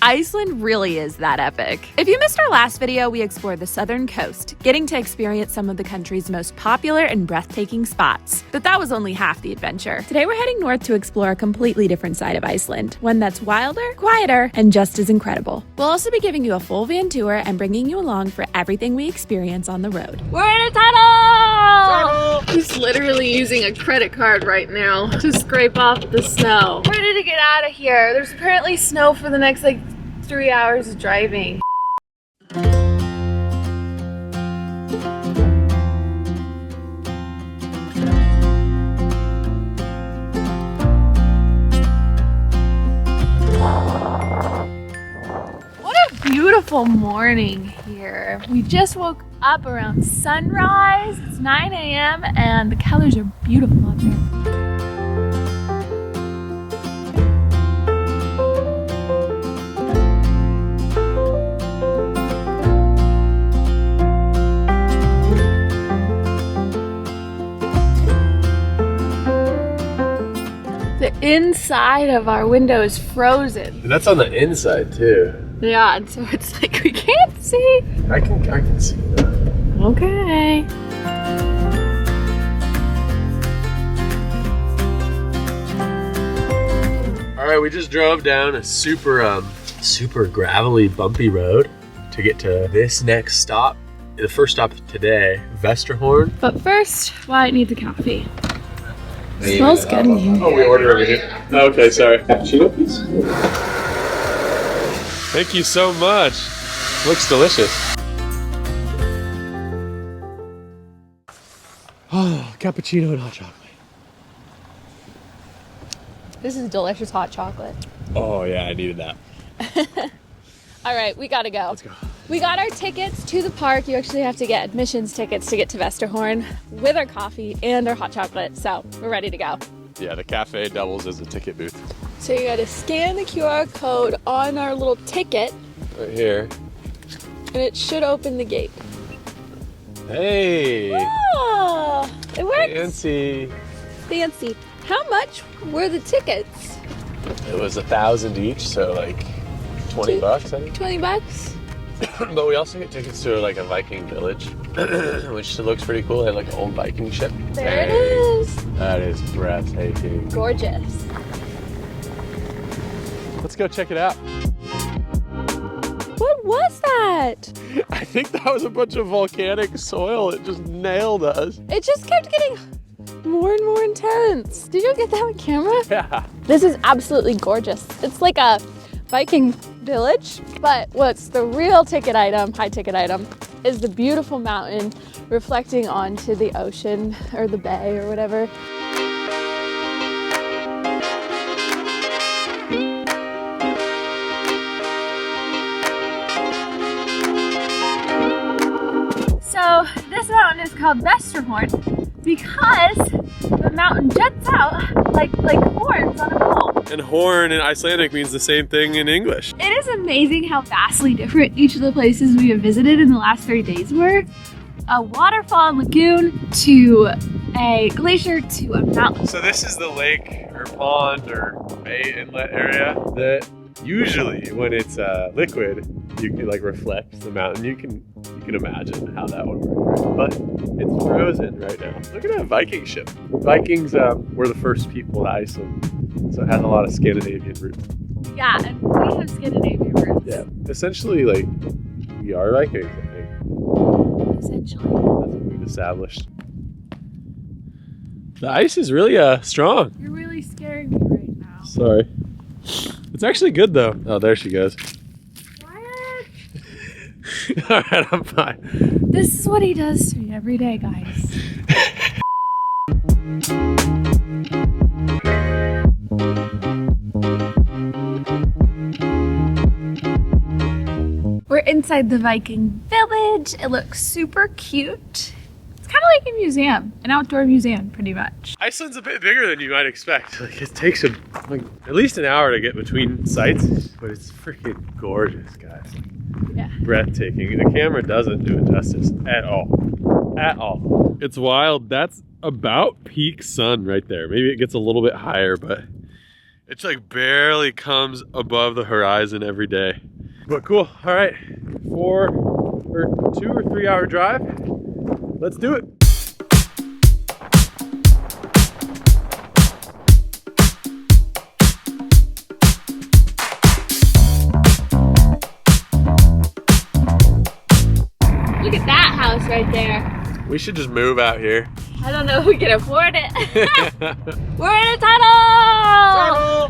Iceland really is that epic. If you missed our last video, we explored the southern coast, getting to experience some of the country's most popular and breathtaking spots. But that was only half the adventure. Today we're heading north to explore a completely different side of Iceland, one that's wilder, quieter, and just as incredible. We'll also be giving you a full van tour and bringing you along for everything we experience on the road. We're in a tunnel! He's literally using a credit card right now to scrape off the snow. We're ready to get out of here. There's apparently snow for the next 3 hours of driving. What a beautiful morning here. We just woke up around sunrise. It's 9 a.m. and the colors are beautiful out there. The inside of our window is frozen. And that's on the inside too. Yeah, and so it's like we can't see. I can see that. Okay. All right, we just drove down a super gravelly, bumpy road to get to this next stop. The first stop today, Vestrahorn. But first, Wyatt needs a coffee. Smells good in here. Oh, we ordered over here. Okay, sorry. Cappuccino, please. Thank you so much. Looks delicious. Oh, cappuccino and hot chocolate. This is delicious hot chocolate. Oh yeah, I needed that. All right, we gotta go. Let's go. We got our tickets to the park. You actually have to get admissions tickets to get to Vestrahorn with our coffee and our hot chocolate. So we're ready to go. Yeah, the cafe doubles as a ticket booth. So you gotta scan the QR code on our little ticket. Right here. And it should open the gate. Hey! Oh, it works. Fancy. Fancy. How much were the tickets? It was 1,000 each, so like 20 bucks, I think. 20 bucks? But we also get tickets to like a Viking village, which looks pretty cool. They have like an old Viking ship. There it is. That is breathtaking. Gorgeous. Let's go check it out. What was that? I think that was a bunch of volcanic soil. It just nailed us. It just kept getting more and more intense. Did you get that on camera? Yeah. This is absolutely gorgeous. It's like a Viking village, but what's the real ticket item, high ticket item, is the beautiful mountain reflecting onto the ocean or the bay or whatever. So this mountain is called Vestrahorn because the mountain juts out like horns on a pole. And horn in Icelandic means the same thing in English. It is amazing how vastly different each of the places we have visited in the last 30 days were. A waterfall and lagoon to a glacier to a mountain. So this is the lake or pond or bay inlet area that usually when it's liquid, you can like reflect the mountain. You can imagine how that would work, right? But it's frozen right now. Look at that Viking ship. Vikings were the first people to Iceland, so it has a lot of Scandinavian roots. Yeah, and we have Scandinavian roots. Yeah, essentially like we are Vikings, I think. Essentially. That's what we've established. The ice is really strong. You're really scaring me right now. Sorry. It's actually good though. Oh, there she goes. All right, I'm fine. This is what he does to me every day, guys. We're inside the Viking village. It looks super cute. It's kind of like a museum, an outdoor museum, pretty much. Iceland's a bit bigger than you might expect. Like it takes like at least an hour to get between sites, but it's freaking gorgeous, guys. Yeah. Breathtaking. The camera doesn't do it justice at all. At all. It's wild. That's about peak sun right there. Maybe it gets a little bit higher, but It's like barely comes above the horizon every day. But cool, all right. 2 or 3 hour drive. Let's do it. Look at that house right there. We should just move out here. I don't know if we can afford it. We're in a tunnel!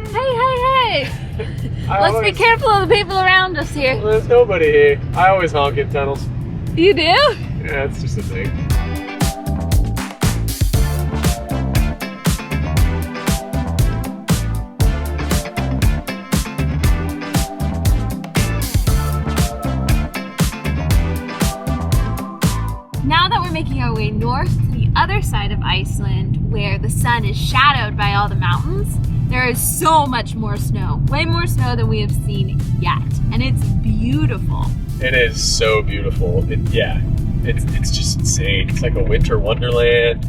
Hey. Let's be careful of the people around us here. Well, there's nobody here. I always honk in tunnels. You do? Yeah, it's just a thing. Now that we're making our way north to the other side of Iceland, where the sun is shadowed by all the mountains, there is so much more snow. Way more snow than we have seen yet. And it's beautiful. It is so beautiful. It's just insane. It's like a winter wonderland.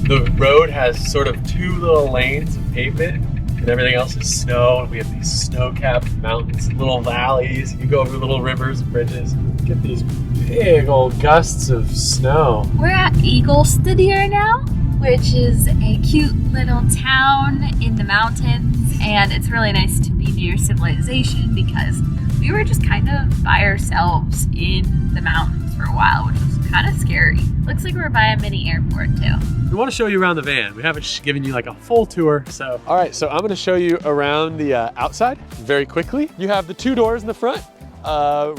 The road has sort of 2 little lanes of pavement, and everything else is snow. And we have these snow-capped mountains, little valleys. You go over little rivers and bridges. Get these big old gusts of snow. We're at Ingolstadir now, which is a cute little town in the mountains, and it's really nice to be near civilization because we were just kind of by ourselves in the mountains for a while, which was kind of scary. Looks like we're by a mini airport too. We want to show you around the van. We haven't given you like a full tour, so. All right, so I'm gonna show you around the outside very quickly. You have the 2 doors in the front,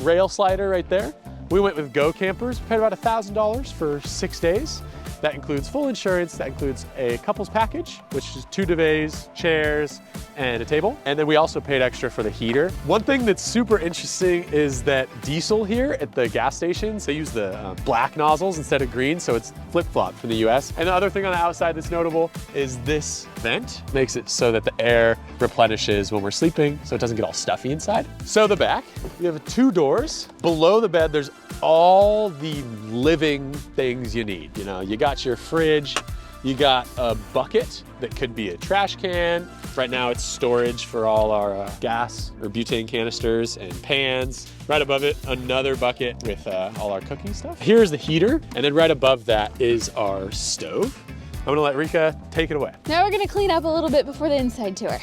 rail slider right there. We went with Go Campers, paid about $1,000 for 6 days. That includes full insurance, that includes a couples package, which is 2 duvets, chairs, and a table. And then we also paid extra for the heater. One thing that's super interesting is that diesel here at the gas stations, they use the black nozzles instead of green, so it's flip-flopped from the US. And the other thing on the outside that's notable is this vent makes it so that the air replenishes when we're sleeping, so it doesn't get all stuffy inside. So the back, we have 2 doors. Below the bed, there's all the living things you need. You know, you got your fridge, you got a bucket that could be a trash can. Right now it's storage for all our gas or butane canisters and pans. Right above it, another bucket with all our cooking stuff. Here's the heater, and then right above that is our stove. I'm gonna let Reyka take it away. Now we're gonna clean up a little bit before the inside tour.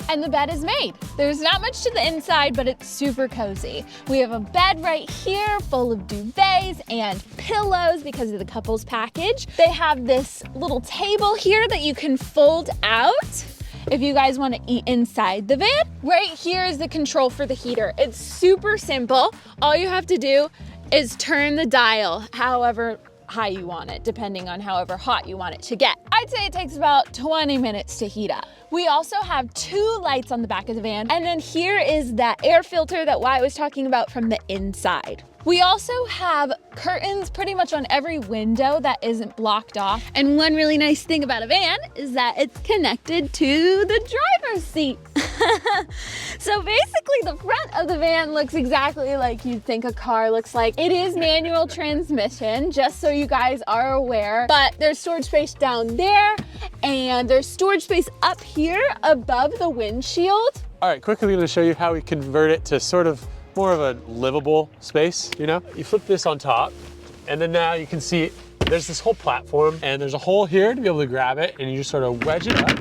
And the bed is made. There's not much to the inside, but it's super cozy. We have a bed right here full of duvets and pillows because of the couples package. They have this little table here that you can fold out if you guys want to eat inside the van. Right here is the control for the heater. It's super simple. All you have to do is turn the dial however high you want it, depending on however hot you want it to get. I'd say it takes about 20 minutes to heat up. We also have 2 lights on the back of the van, and then here is that air filter that Wyatt was talking about from the inside. We also have curtains pretty much on every window that isn't blocked off. And one really nice thing about a van is that it's connected to the driver's seat. So basically the front of the van looks exactly like you'd think a car looks like. It is manual transmission, just so you guys are aware, but there's storage space down there and there's storage space up here above the windshield. All right, quickly I'm gonna show you how we convert it to sort of more of a livable space, you know? You flip this on top, and then now you can see there's this whole platform, and there's a hole here to be able to grab it, and you just sort of wedge it up,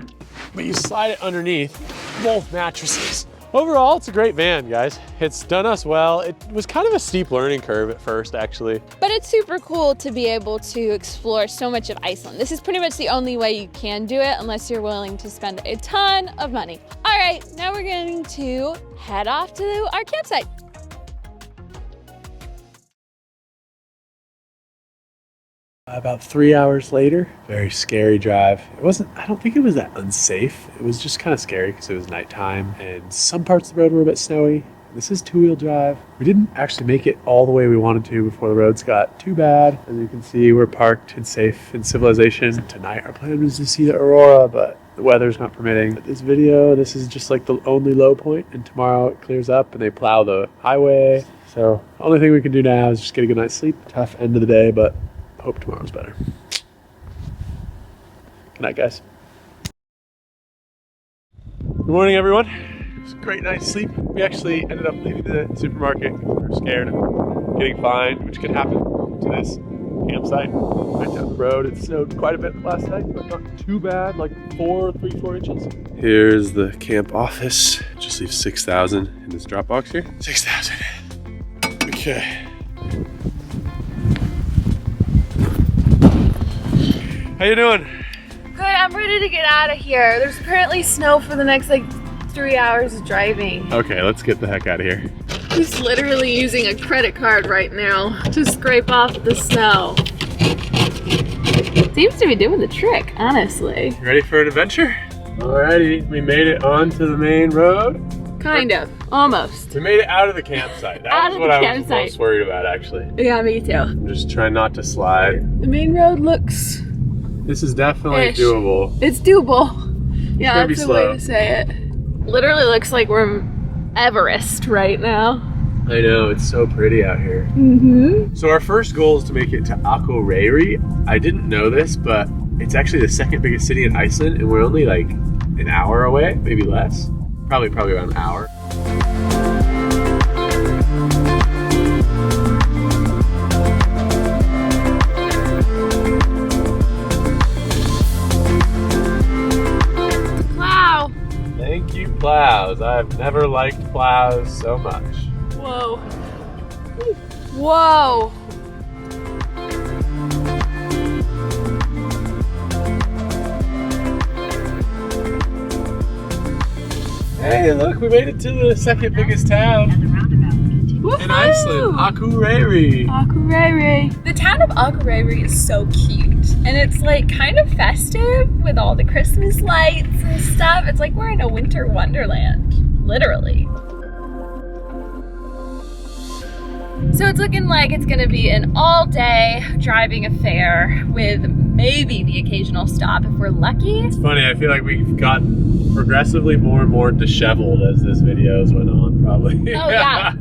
but you slide it underneath both mattresses. Overall, it's a great van, guys. It's done us well. It was kind of a steep learning curve at first, actually. But it's super cool to be able to explore so much of Iceland. This is pretty much the only way you can do it unless you're willing to spend a ton of money. All right, now we're going to head off to our campsite. About 3 hours later, very scary drive. I don't think it was that unsafe. It was just kind of scary because it was nighttime and some parts of the road were a bit snowy. This is 2-wheel drive. We didn't actually make it all the way we wanted to before the roads got too bad. As you can see, we're parked and safe in civilization. Tonight our plan was to see the aurora, but the weather's not permitting. But this video, this is just like the only low point, and tomorrow it clears up and they plow the highway. So the only thing we can do now is just get a good night's sleep. Tough end of the day, but hope tomorrow's better. Good night, guys. Good morning, everyone. It was a great night's sleep. We actually ended up leaving the supermarket because we were scared of getting fined, which could happen to this campsite right down the road. It snowed quite a bit last night, but not too bad, like 4 inches. Here's the camp office. Just leave 6,000 in this drop box here. 6,000. Okay. How you doing? Good, I'm ready to get out of here. There's apparently snow for the next like 3 hours of driving. Okay, let's get the heck out of here. He's literally using a credit card right now to scrape off the snow. Seems to be doing the trick, honestly. You ready for an adventure? Alrighty, we made it onto the main road. Kind of, almost. We made it out of the campsite. That was what I was most worried about, actually. Yeah, me too. I'm just trying not to slide. The main road looks... This is definitely doable. It's doable. Yeah, that's the way slow. to say it. Literally looks like we're Everest right now. I know, it's so pretty out here. So our first goal is to make it to Akureyri. I didn't know this, but it's actually the second biggest city in Iceland, and we're only like an hour away, maybe less. Probably around an hour. Plow. Thank you, plows. I've never liked plows so much. Whoa. Whoa. Hey, look, we made it to the second biggest town in Iceland, Akureyri. Akureyri. The town of Akureyri is so cute, and it's like kind of festive with all the Christmas lights and stuff. It's like we're in a winter wonderland, literally. So it's looking like it's gonna be an all-day driving affair with maybe the occasional stop if we're lucky. It's funny, I feel like we've gotten progressively more and more disheveled as this video's went on, probably. Oh yeah.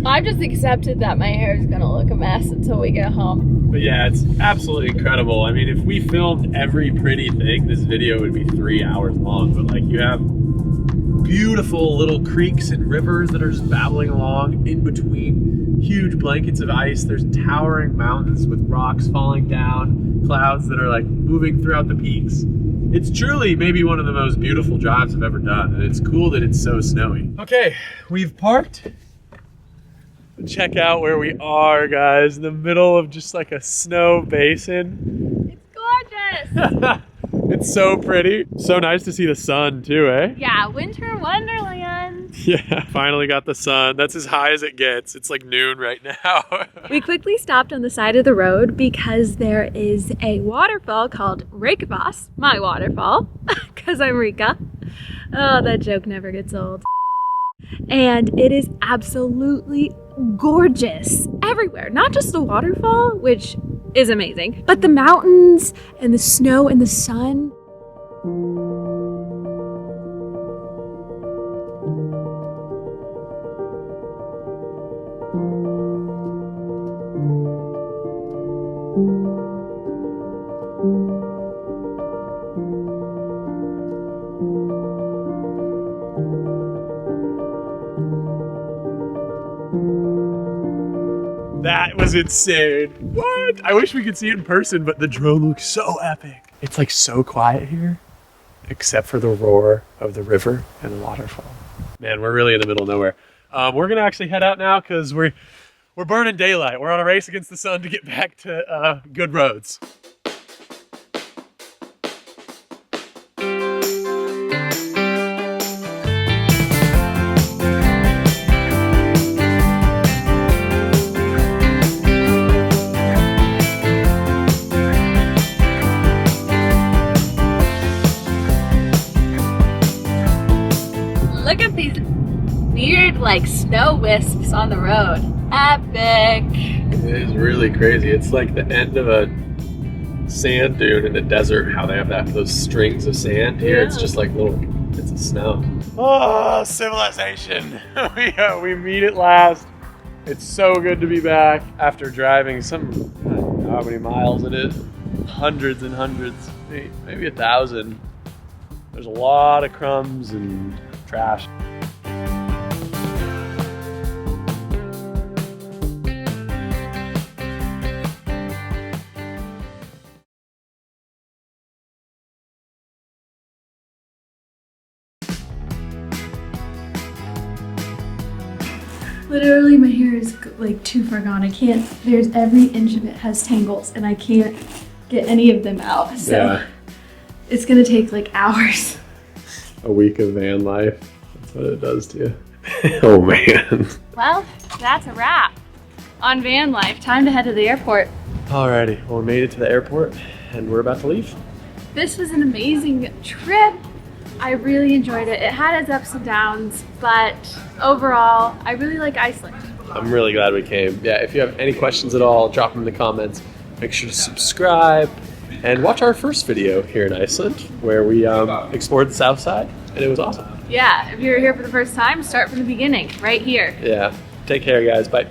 I've just accepted that my hair is gonna look a mess until we get home. But yeah, it's absolutely incredible. I mean, if we filmed every pretty thing, this video would be 3 hours long. But like, you have beautiful little creeks and rivers that are just babbling along in between huge blankets of ice. There's towering mountains with rocks falling down, clouds that are like moving throughout the peaks. It's truly maybe one of the most beautiful drives I've ever done, and it's cool that it's so snowy. Okay, we've parked. Check out where we are, guys, in the middle of just like a snow basin. It's gorgeous. It's so pretty. So nice to see the sun too, eh? Yeah, winter wonderland. Yeah, finally got the sun. That's as high as it gets. It's like noon right now. We quickly stopped on the side of the road because there is a waterfall called Reykjafoss, my waterfall, because I'm Reyka. Oh, that joke never gets old. And it is absolutely gorgeous everywhere. Not just the waterfall, which is amazing, but the mountains and the snow and the sun. That was insane. What? I wish we could see it in person, but the drone looks so epic. It's like so quiet here, except for the roar of the river and the waterfall. Man, we're really in the middle of nowhere. We're gonna actually head out now because we're burning daylight. We're on a race against the sun to get back to good roads. Look at these weird like snow wisps on the road. Epic. It is really crazy. It's like the end of a sand dune in the desert, how they have those strings of sand. Here it's just like little bits of snow. Oh, civilization. We meet at last. It's so good to be back after driving I don't know how many miles it is. Hundreds and hundreds, maybe 1,000. There's a lot of crumbs and trash. Literally, my hair is like too far gone. I can't, there's every inch of it has tangles and I can't get any of them out. So Yeah. It's gonna take like hours. A week of van life. That's what it does to you. Oh man. Well, that's a wrap on van life. Time to head to the airport. Alrighty, well we made it to the airport and we're about to leave. This was an amazing trip. I really enjoyed it. It had its ups and downs, but overall, I really like Iceland. I'm really glad we came. Yeah, if you have any questions at all, drop them in the comments. Make sure to subscribe and watch our first video here in Iceland where we explored the south side and it was awesome. Yeah, if you're here for the first time, start from the beginning, right here. Yeah, take care guys, bye.